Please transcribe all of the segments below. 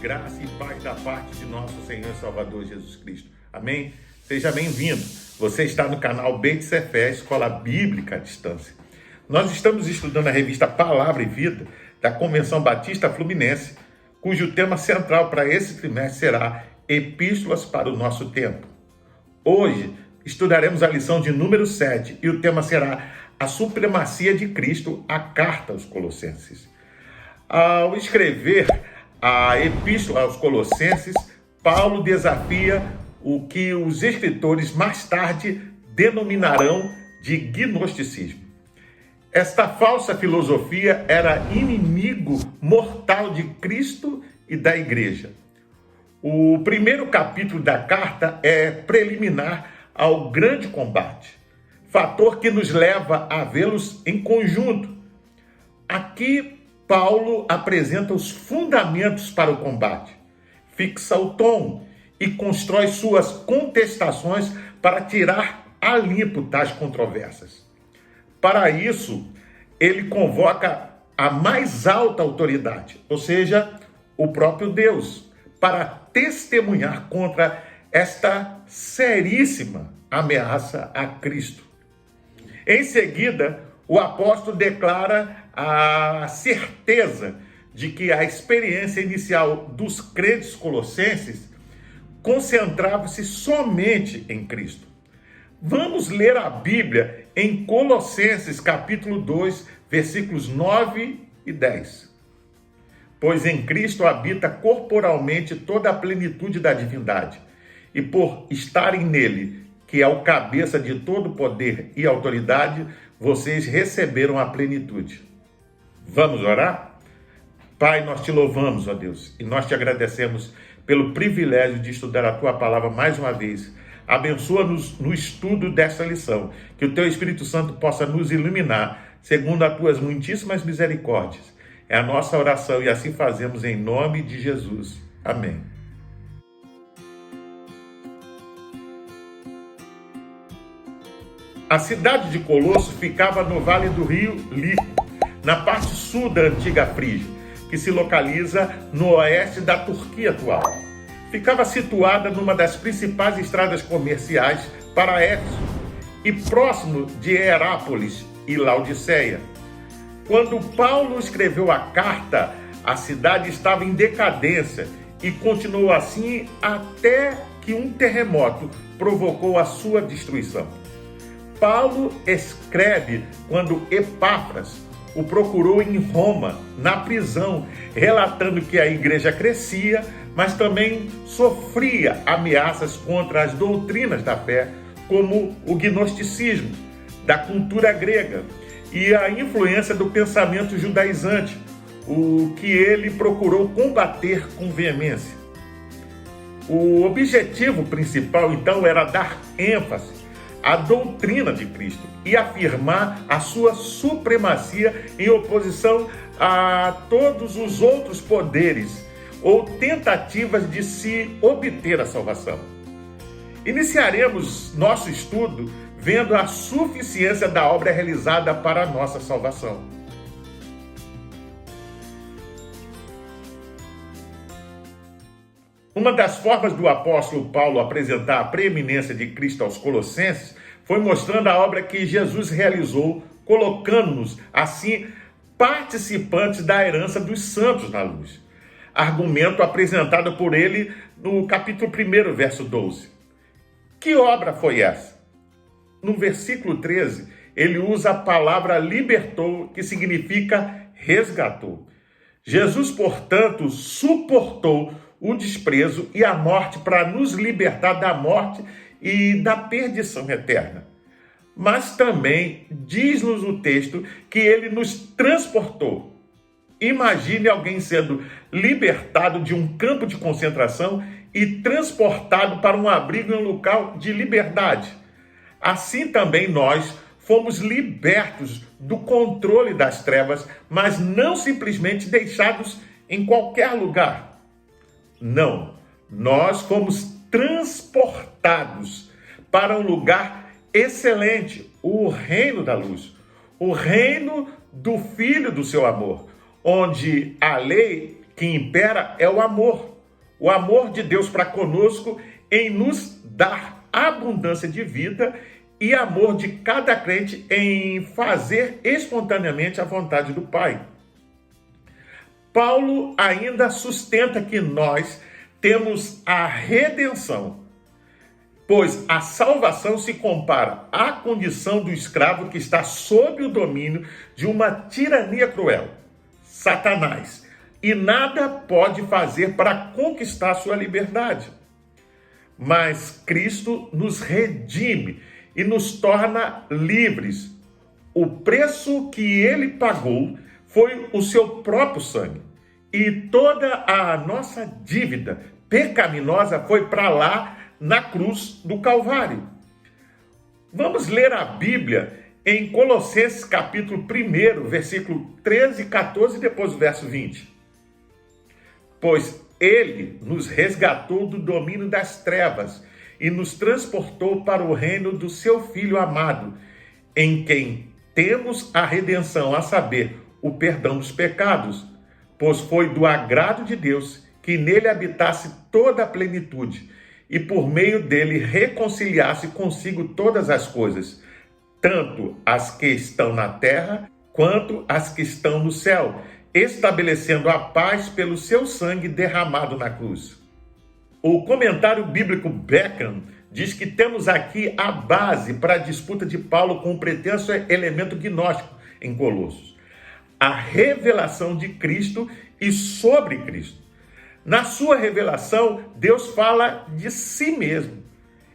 graça e paz da parte de nosso Senhor e Salvador Jesus Cristo. Amém? Seja bem-vindo. Você está no canal Beit Sefer, Escola Bíblica à Distância. Nós estamos estudando a revista Palavra e Vida da Convenção Batista Fluminense, cujo tema central para esse trimestre será Epístolas para o Nosso Tempo. Hoje estudaremos a lição de número 7 e o tema será a supremacia de Cristo, a carta aos Colossenses. Ao escrever a Epístola aos Colossenses, Paulo desafia o que os escritores mais tarde denominarão de gnosticismo. Esta falsa filosofia era inimigo mortal de Cristo e da igreja. O primeiro capítulo da carta é preliminar ao grande combate, fator que nos leva a vê-los em conjunto. Aqui, Paulo apresenta os fundamentos para o combate, fixa o tom e constrói suas contestações para tirar a limpo tais controvérsias. Para isso, ele convoca a mais alta autoridade, ou seja, o próprio Deus, para testemunhar contra esta seríssima ameaça a Cristo. Em seguida, o apóstolo declara a certeza de que a experiência inicial dos crentes colossenses concentrava-se somente em Cristo. Vamos ler a Bíblia em Colossenses capítulo 2, versículos 9 e 10. Pois em Cristo habita corporalmente toda a plenitude da divindade, e por estarem nele, que é o cabeça de todo poder e autoridade, vocês receberam a plenitude. Vamos orar? Pai, nós te louvamos, ó Deus, e nós te agradecemos pelo privilégio de estudar a tua palavra mais uma vez. Abençoa-nos no estudo desta lição, que o teu Espírito Santo possa nos iluminar, segundo as tuas muitíssimas misericórdias. É a nossa oração e assim fazemos em nome de Jesus. Amém. A cidade de Colosso ficava no vale do rio Lico, na parte sul da antiga Frígia, que se localiza no oeste da Turquia atual. Ficava situada numa das principais estradas comerciais para Éfeso e próximo de Herápolis e Laodiceia. Quando Paulo escreveu a carta, a cidade estava em decadência e continuou assim até que um terremoto provocou a sua destruição. Paulo escreve quando Epáfras o procurou em Roma, na prisão, relatando que a igreja crescia, mas também sofria ameaças contra as doutrinas da fé, como o gnosticismo, da cultura grega e a influência do pensamento judaizante, o que ele procurou combater com veemência. O objetivo principal, então, era dar ênfase a doutrina de Cristo e afirmar a sua supremacia em oposição a todos os outros poderes ou tentativas de se obter a salvação. Iniciaremos nosso estudo vendo a suficiência da obra realizada para a nossa salvação. Uma das formas do apóstolo Paulo apresentar a preeminência de Cristo aos Colossenses foi mostrando a obra que Jesus realizou, colocando-nos, assim, participantes da herança dos santos na luz. Argumento apresentado por ele no capítulo 1, verso 12. Que obra foi essa? No versículo 13, ele usa a palavra libertou, que significa resgatou. Jesus, portanto, suportou o desprezo e a morte para nos libertar da morte e da perdição eterna. Mas também diz-nos o texto que ele nos transportou. Imagine alguém sendo libertado de um campo de concentração e transportado para um abrigo em um local de liberdade. Assim também nós fomos libertos do controle das trevas, mas não simplesmente deixados em qualquer lugar. Não, nós fomos transportados para um lugar excelente, o reino da luz, o reino do Filho do seu amor, onde a lei que impera é o amor. O amor de Deus para conosco em nos dar abundância de vida e amor de cada crente em fazer espontaneamente a vontade do Pai. Paulo ainda sustenta que nós temos a redenção, pois a salvação se compara à condição do escravo que está sob o domínio de uma tirania cruel, Satanás, e nada pode fazer para conquistar sua liberdade. Mas Cristo nos redime e nos torna livres. O preço que ele pagou foi o seu próprio sangue. E toda a nossa dívida pecaminosa foi para lá na cruz do Calvário. Vamos ler a Bíblia em Colossenses capítulo 1, versículo 13 e 14, e depois o verso 20. Pois ele nos resgatou do domínio das trevas e nos transportou para o reino do seu Filho amado, em quem temos a redenção, a saber, o perdão dos pecados, pois foi do agrado de Deus que nele habitasse toda a plenitude e por meio dele reconciliasse consigo todas as coisas, tanto as que estão na terra quanto as que estão no céu, estabelecendo a paz pelo seu sangue derramado na cruz. O comentário bíblico Beckham diz que temos aqui a base para a disputa de Paulo com o pretenso elemento gnóstico em Colossos: a revelação de Cristo e sobre Cristo. Na sua revelação, Deus fala de si mesmo.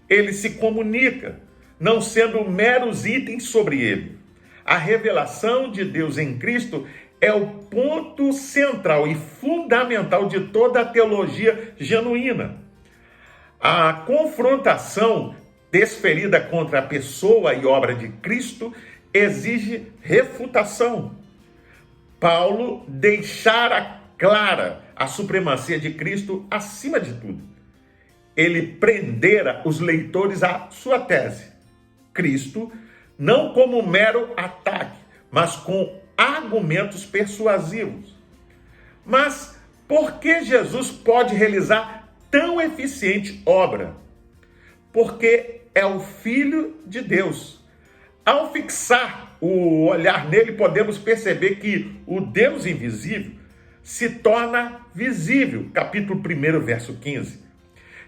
Ele se comunica, não sendo meros itens sobre ele. A revelação de Deus em Cristo é o ponto central e fundamental de toda a teologia genuína. A confrontação desferida contra a pessoa e obra de Cristo exige refutação. Paulo deixara clara a supremacia de Cristo acima de tudo. Ele prendera os leitores à sua tese. Cristo, não como mero ataque, mas com argumentos persuasivos. Mas por que Jesus pode realizar tão eficiente obra? Porque é o Filho de Deus. Ao fixar o olhar nele, podemos perceber que o Deus invisível se torna visível. Capítulo 1, verso 15.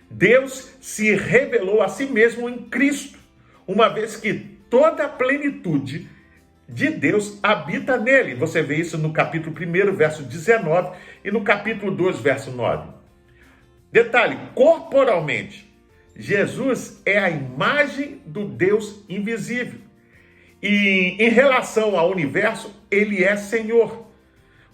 Deus se revelou a si mesmo em Cristo, uma vez que toda a plenitude de Deus habita nele. Você vê isso no capítulo 1, verso 19 e no capítulo 2, verso 9. Detalhe, corporalmente, Jesus é a imagem do Deus invisível. E em relação ao universo, ele é Senhor.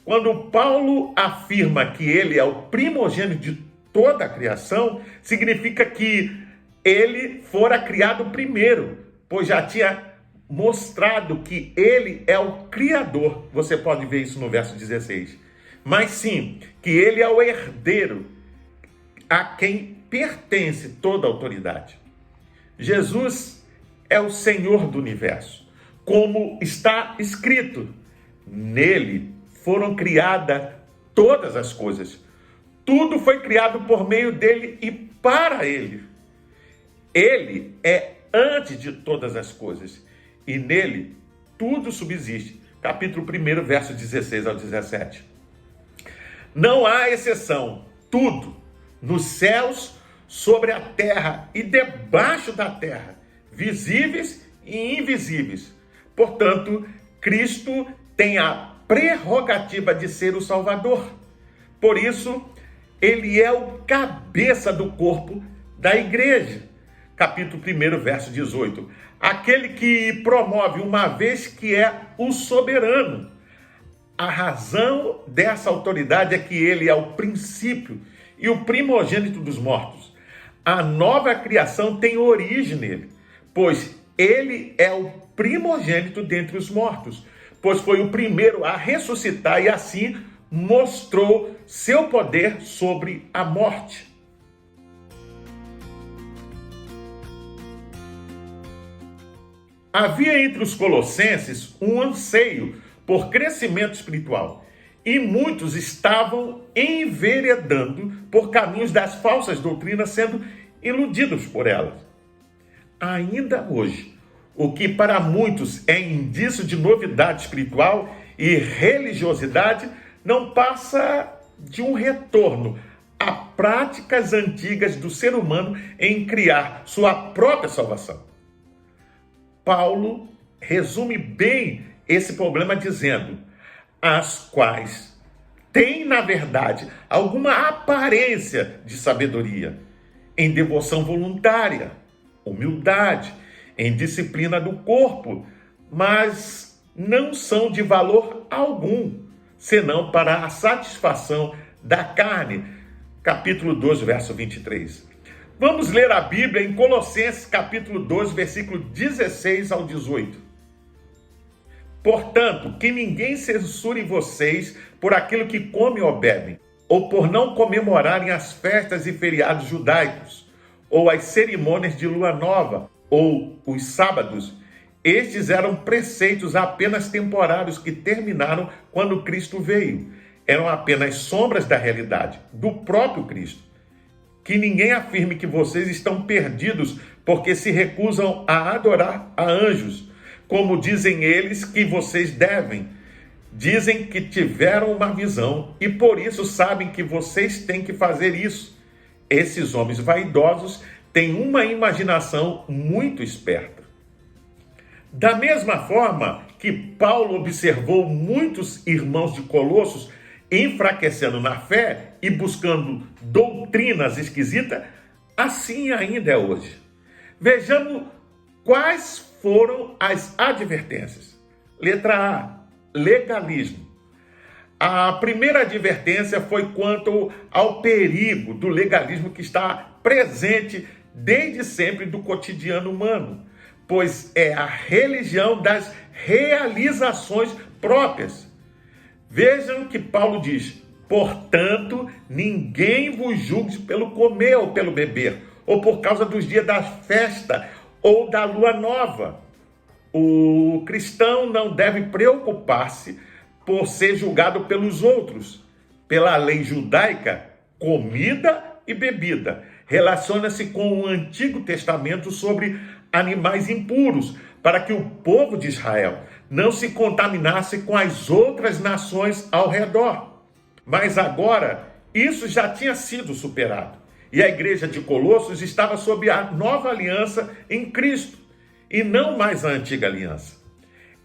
Quando Paulo afirma que ele é o primogênito de toda a criação, significa que ele fora criado primeiro, pois já tinha mostrado que ele é o Criador. Você pode ver isso no verso 16. Mas sim, que ele é o herdeiro, a quem pertence toda a autoridade. Jesus é o Senhor do universo. Como está escrito, nele foram criadas todas as coisas. Tudo foi criado por meio dele e para ele. Ele é antes de todas as coisas e nele tudo subsiste. Capítulo 1, verso 16 ao 17. Não há exceção. Tudo, nos céus, sobre a terra e debaixo da terra, visíveis e invisíveis. Portanto, Cristo tem a prerrogativa de ser o Salvador. Por isso, ele é o cabeça do corpo da igreja. Capítulo 1, verso 18. Aquele que promove, uma vez que é o soberano. A razão dessa autoridade é que ele é o princípio e o primogênito dos mortos. A nova criação tem origem nele, pois ele é o primogênito dentre os mortos, pois foi o primeiro a ressuscitar e assim mostrou seu poder sobre a morte. Havia entre os colossenses um anseio por crescimento espiritual e muitos estavam enveredando por caminhos das falsas doutrinas, sendo iludidos por elas. Ainda hoje, o que para muitos é indício de novidade espiritual e religiosidade, não passa de um retorno a práticas antigas do ser humano em criar sua própria salvação. Paulo resume bem esse problema dizendo: as quais têm, na verdade, alguma aparência de sabedoria, em devoção voluntária, humildade, em disciplina do corpo, mas não são de valor algum, senão para a satisfação da carne. Capítulo 2, verso 23. Vamos ler a Bíblia em Colossenses, capítulo 2, versículo 16 ao 18. Portanto, que ninguém censure vocês por aquilo que comem ou bebem, ou por não comemorarem as festas e feriados judaicos, ou as cerimônias de lua nova, ou os sábados. Estes eram preceitos apenas temporários que terminaram quando Cristo veio. Eram apenas sombras da realidade, do próprio Cristo. Que ninguém afirme que vocês estão perdidos porque se recusam a adorar a anjos, como dizem eles que vocês devem. Dizem que tiveram uma visão e por isso sabem que vocês têm que fazer isso. Esses homens vaidosos têm uma imaginação muito esperta. Da mesma forma que Paulo observou muitos irmãos de Colossos enfraquecendo na fé e buscando doutrinas esquisitas, assim ainda é hoje. Vejamos quais foram as advertências. Letra A, legalismo. A primeira advertência foi quanto ao perigo do legalismo que está presente desde sempre do cotidiano humano, pois é a religião das realizações próprias. Vejam que Paulo diz: portanto, ninguém vos julgue pelo comer ou pelo beber, ou por causa dos dias da festa ou da lua nova. O cristão não deve preocupar-se por ser julgado pelos outros. Pela lei judaica, comida e bebida relaciona-se com o Antigo Testamento sobre animais impuros, para que o povo de Israel não se contaminasse com as outras nações ao redor. Mas agora, isso já tinha sido superado. E a igreja de Colossos estava sob a nova aliança em Cristo, e não mais a antiga aliança.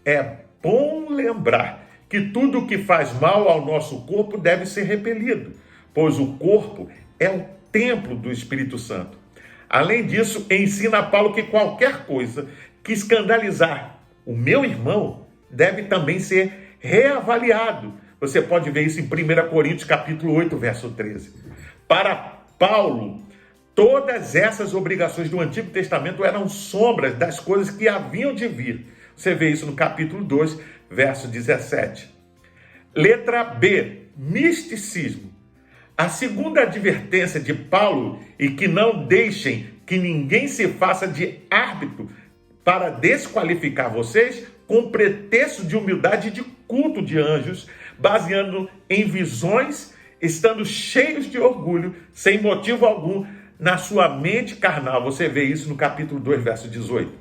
É bom lembrar que tudo o que faz mal ao nosso corpo deve ser repelido, pois o corpo é o templo do Espírito Santo. Além disso, ensina Paulo que qualquer coisa que escandalizar o meu irmão deve também ser reavaliado. Você pode ver isso em 1 Coríntios capítulo 8, verso 13. Para Paulo, todas essas obrigações do Antigo Testamento eram sombras das coisas que haviam de vir. Você vê isso no capítulo 2, verso 17. Letra B, misticismo. A segunda advertência de Paulo, e que não deixem que ninguém se faça de árbitro para desqualificar vocês, com pretexto de humildade e de culto de anjos, baseando em visões, estando cheios de orgulho, sem motivo algum, na sua mente carnal. Você vê isso no capítulo 2, verso 18.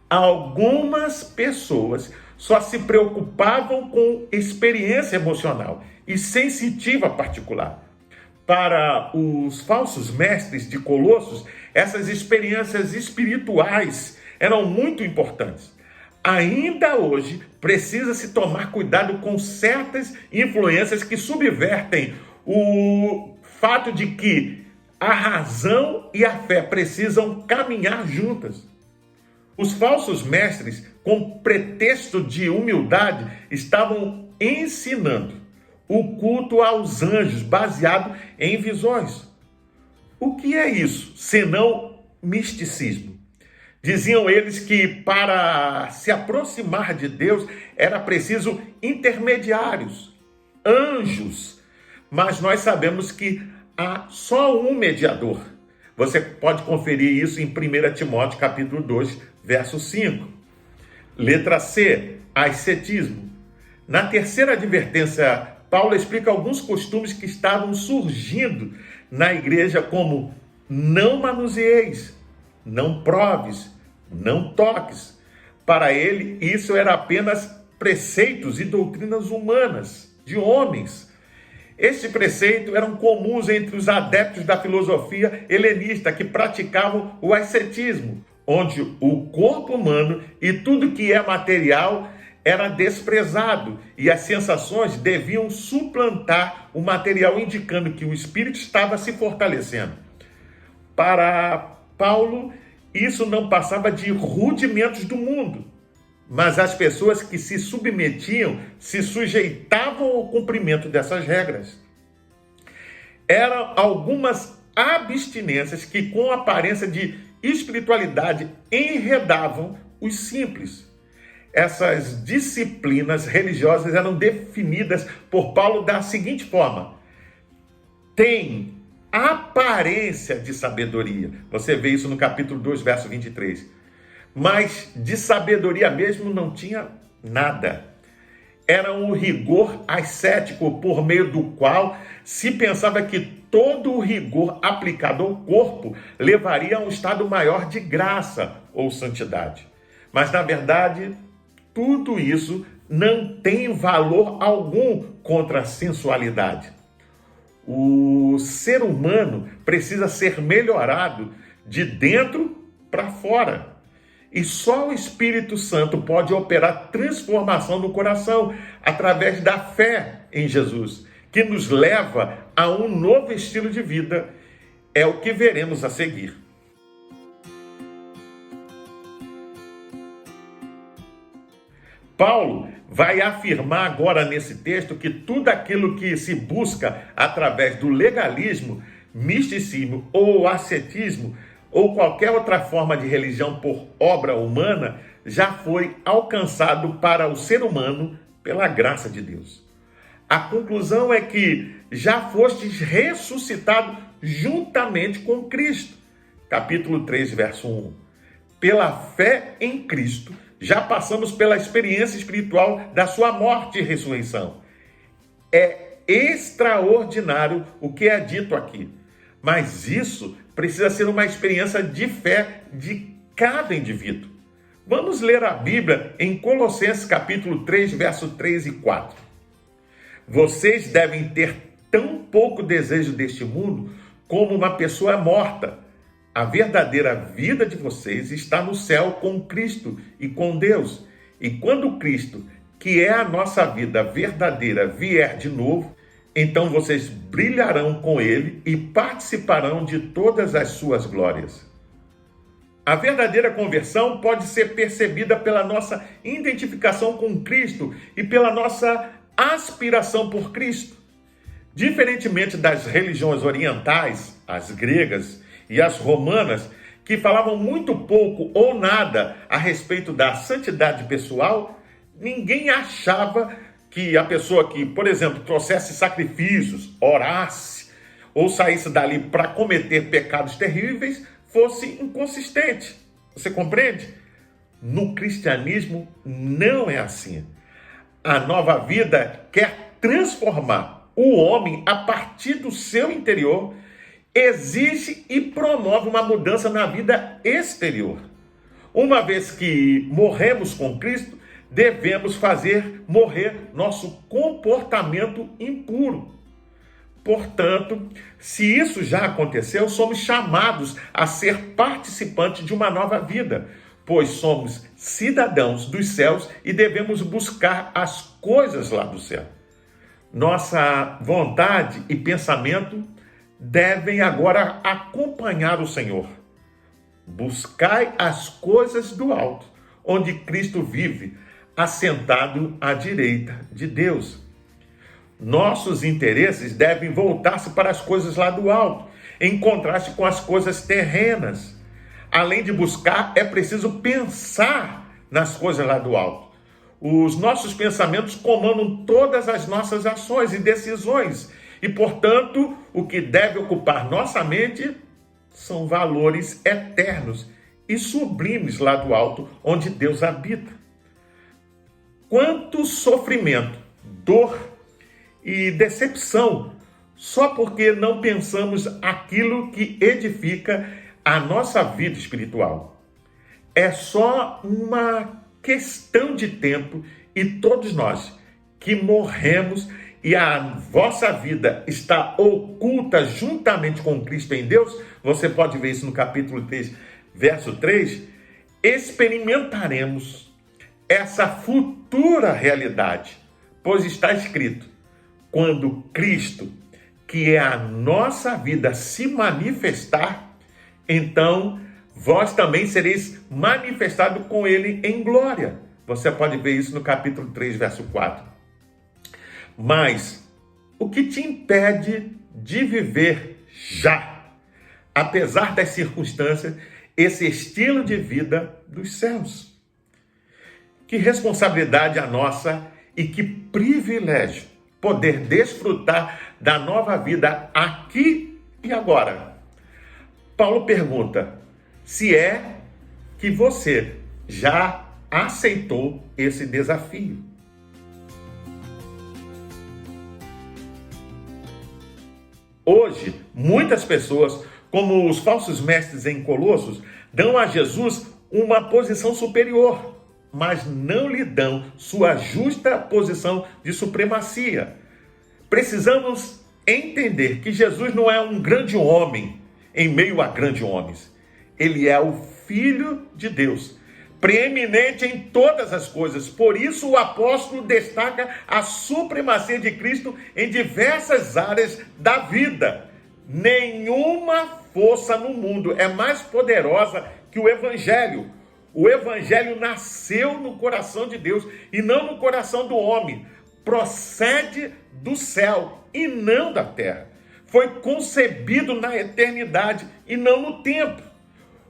Algumas pessoas só se preocupavam com experiência emocional e sensitiva particular. Para os falsos mestres de Colossos, essas experiências espirituais eram muito importantes. Ainda hoje, precisa-se tomar cuidado com certas influências que subvertem o fato de que a razão e a fé precisam caminhar juntas. Os falsos mestres, com pretexto de humildade, estavam ensinando o culto aos anjos, baseado em visões. O que é isso, senão misticismo? Diziam eles que para se aproximar de Deus era preciso intermediários, anjos. Mas nós sabemos que há só um mediador. Você pode conferir isso em 1 Timóteo capítulo 2, verso 5. Letra C, ascetismo. Na terceira advertência Paulo explica alguns costumes que estavam surgindo na igreja, como não manuseeis, não proves, não toques. Para ele, isso era apenas preceitos e doutrinas humanas, de homens. Estes preceitos eram comuns entre os adeptos da filosofia helenista que praticavam o ascetismo, onde o corpo humano e tudo que é material era desprezado e as sensações deviam suplantar o material, indicando que o espírito estava se fortalecendo. Para Paulo, isso não passava de rudimentos do mundo, mas as pessoas que se submetiam se sujeitavam ao cumprimento dessas regras. Eram algumas abstinências que, com aparência de espiritualidade, enredavam os simples. Essas disciplinas religiosas eram definidas por Paulo da seguinte forma: tem aparência de sabedoria. Você vê isso no capítulo 2, verso 23. Mas de sabedoria mesmo não tinha nada. Era um rigor ascético por meio do qual se pensava que todo o rigor aplicado ao corpo levaria a um estado maior de graça ou santidade. Mas, na verdade, tudo isso não tem valor algum contra a sensualidade. O ser humano precisa ser melhorado de dentro para fora. E só o Espírito Santo pode operar transformação no coração através da fé em Jesus, que nos leva a um novo estilo de vida. É o que veremos a seguir. Paulo vai afirmar agora nesse texto que tudo aquilo que se busca através do legalismo, misticismo ou ascetismo, ou qualquer outra forma de religião por obra humana, já foi alcançado para o ser humano pela graça de Deus. A conclusão é que já fostes ressuscitado juntamente com Cristo. Capítulo 3, verso 1. Pela fé em Cristo, já passamos pela experiência espiritual da sua morte e ressurreição. É extraordinário o que é dito aqui, mas isso precisa ser uma experiência de fé de cada indivíduo. Vamos ler a Bíblia em Colossenses capítulo 3, verso 3 e 4. Vocês devem ter tão pouco desejo deste mundo como uma pessoa morta. A verdadeira vida de vocês está no céu com Cristo e com Deus. E quando Cristo, que é a nossa vida verdadeira, vier de novo, então vocês brilharão com Ele e participarão de todas as suas glórias. A verdadeira conversão pode ser percebida pela nossa identificação com Cristo e pela nossa aspiração por Cristo. Diferentemente das religiões orientais, as gregas e as romanas, que falavam muito pouco ou nada a respeito da santidade pessoal, ninguém achava que a pessoa que, por exemplo, trouxesse sacrifícios, orasse ou saísse dali para cometer pecados terríveis, fosse inconsistente. Você compreende? No cristianismo não é assim. A nova vida quer transformar o homem a partir do seu interior, exige e promove uma mudança na vida exterior. Uma vez que morremos com Cristo, devemos fazer morrer nosso comportamento impuro. Portanto, se isso já aconteceu, somos chamados a ser participantes de uma nova vida, pois somos cidadãos dos céus e devemos buscar as coisas lá do céu. Nossa vontade e pensamento devem agora acompanhar o Senhor. Buscai as coisas do alto, onde Cristo vive, assentado à direita de Deus. Nossos interesses devem voltar-se para as coisas lá do alto, em contraste com as coisas terrenas. Além de buscar, é preciso pensar nas coisas lá do alto. Os nossos pensamentos comandam todas as nossas ações e decisões, e, portanto, o que deve ocupar nossa mente são valores eternos e sublimes lá do alto, onde Deus habita. Quanto sofrimento, dor e decepção, só porque não pensamos aquilo que edifica a nossa vida espiritual. É só uma questão de tempo e todos nós que morremos e a vossa vida está oculta juntamente com Cristo em Deus, você pode ver isso no capítulo 3, verso 3, experimentaremos essa futura realidade, pois está escrito, quando Cristo, que é a nossa vida, se manifestar, então vós também sereis manifestados com ele em glória. Você pode ver isso no capítulo 3, verso 4. Mas o que te impede de viver já, apesar das circunstâncias, esse estilo de vida dos céus? Que responsabilidade a nossa e que privilégio poder desfrutar da nova vida aqui e agora. Paulo pergunta se é que você já aceitou esse desafio. Hoje, muitas pessoas, como os falsos mestres em Colossos, dão a Jesus uma posição superior, mas não lhe dão sua justa posição de supremacia. Precisamos entender que Jesus não é um grande homem em meio a grandes homens. Ele é o Filho de Deus, preeminente em todas as coisas. Por isso o apóstolo destaca a supremacia de Cristo em diversas áreas da vida. Nenhuma força no mundo é mais poderosa que o Evangelho. O Evangelho nasceu no coração de Deus e não no coração do homem. Procede do céu e não da terra. Foi concebido na eternidade e não no tempo.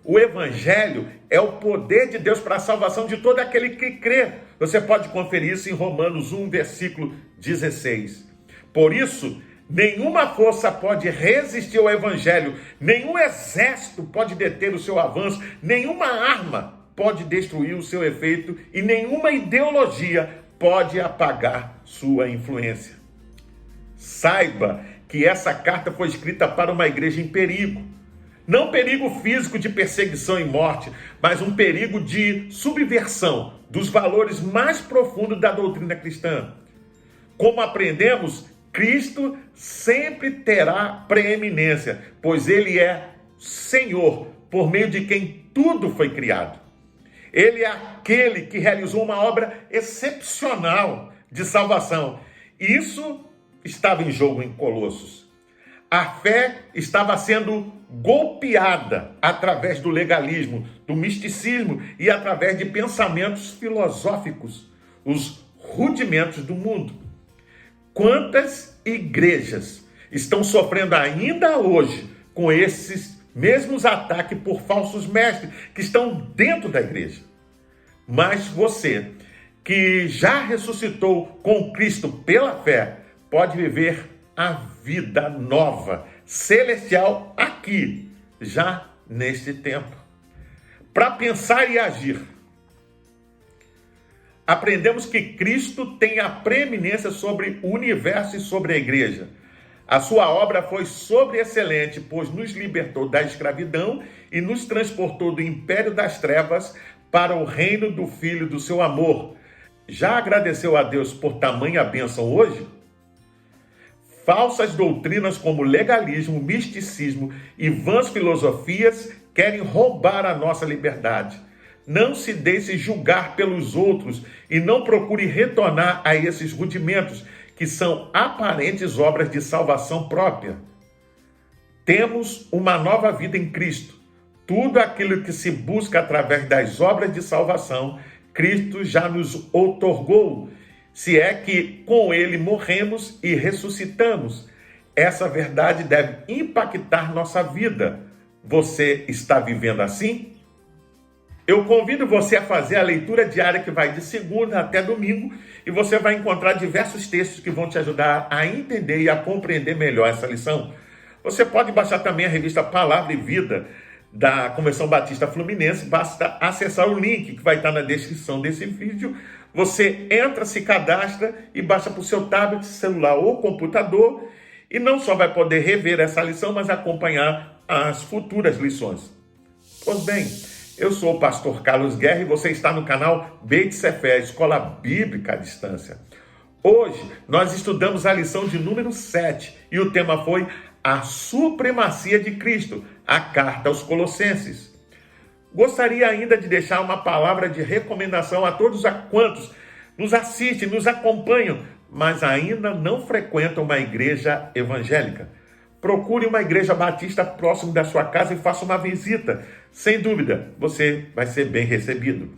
O Evangelho é o poder de Deus para a salvação de todo aquele que crê. Você pode conferir isso em Romanos 1, versículo 16. Por isso, nenhuma força pode resistir ao Evangelho, nenhum exército pode deter o seu avanço, nenhuma arma pode destruir o seu efeito e nenhuma ideologia pode apagar sua influência. Saiba que essa carta foi escrita para uma igreja em perigo. Não perigo físico de perseguição e morte, mas um perigo de subversão dos valores mais profundos da doutrina cristã. Como aprendemos, Cristo sempre terá preeminência, pois ele é Senhor, por meio de quem tudo foi criado. Ele é aquele que realizou uma obra excepcional de salvação. Isso estava em jogo em Colossos. A fé estava sendo golpeada através do legalismo, do misticismo e através de pensamentos filosóficos, os rudimentos do mundo. Quantas igrejas estão sofrendo ainda hoje com esses mesmos ataques por falsos mestres que estão dentro da igreja? Mas você, que já ressuscitou com Cristo pela fé, pode viver a vida nova, celestial aqui, já neste tempo. Para pensar e agir, aprendemos que Cristo tem a preeminência sobre o universo e sobre a igreja. A sua obra foi sobreexcelente, pois nos libertou da escravidão e nos transportou do império das trevas para o reino do Filho do seu amor. Já agradeceu a Deus por tamanha bênção hoje? Falsas doutrinas como legalismo, misticismo e vãs filosofias querem roubar a nossa liberdade. Não se deixe julgar pelos outros e não procure retornar a esses rudimentos que são aparentes obras de salvação própria. Temos uma nova vida em Cristo. Tudo aquilo que se busca através das obras de salvação, Cristo já nos outorgou, se é que com ele morremos e ressuscitamos. Essa verdade deve impactar nossa vida. Você está vivendo assim? Eu convido você a fazer a leitura diária que vai de segunda até domingo e você vai encontrar diversos textos que vão te ajudar a entender e a compreender melhor essa lição. Você pode baixar também a revista Palavra e Vida da Convenção Batista Fluminense, basta acessar o link que vai estar na descrição desse vídeo. Você entra, se cadastra e baixa para o seu tablet, celular ou computador, e não só vai poder rever essa lição, mas acompanhar as futuras lições. Pois bem, eu sou o pastor Carlos Guerra e você está no canal Beit Sefer, Escola Bíblica à Distância. Hoje nós estudamos a lição de número 7 e o tema foi a supremacia de Cristo, a carta aos Colossenses. Gostaria ainda de deixar uma palavra de recomendação a todos quantos nos assistem, nos acompanham, mas ainda não frequentam uma igreja evangélica. Procure uma igreja batista próximo da sua casa e faça uma visita. Sem dúvida, você vai ser bem recebido.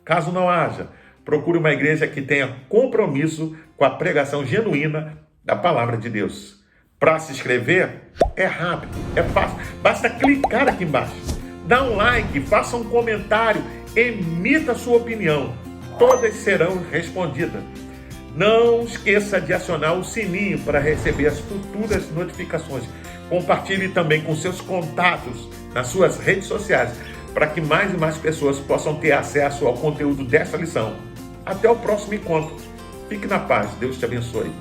Caso não haja, procure uma igreja que tenha compromisso com a pregação genuína da palavra de Deus. Para se inscrever, é rápido, é fácil. Basta clicar aqui embaixo. Dá um like, faça um comentário, emita a sua opinião. Todas serão respondidas. Não esqueça de acionar o sininho para receber as futuras notificações. Compartilhe também com seus contatos nas suas redes sociais, para que mais e mais pessoas possam ter acesso ao conteúdo dessa lição. Até o próximo encontro. Fique na paz. Deus te abençoe.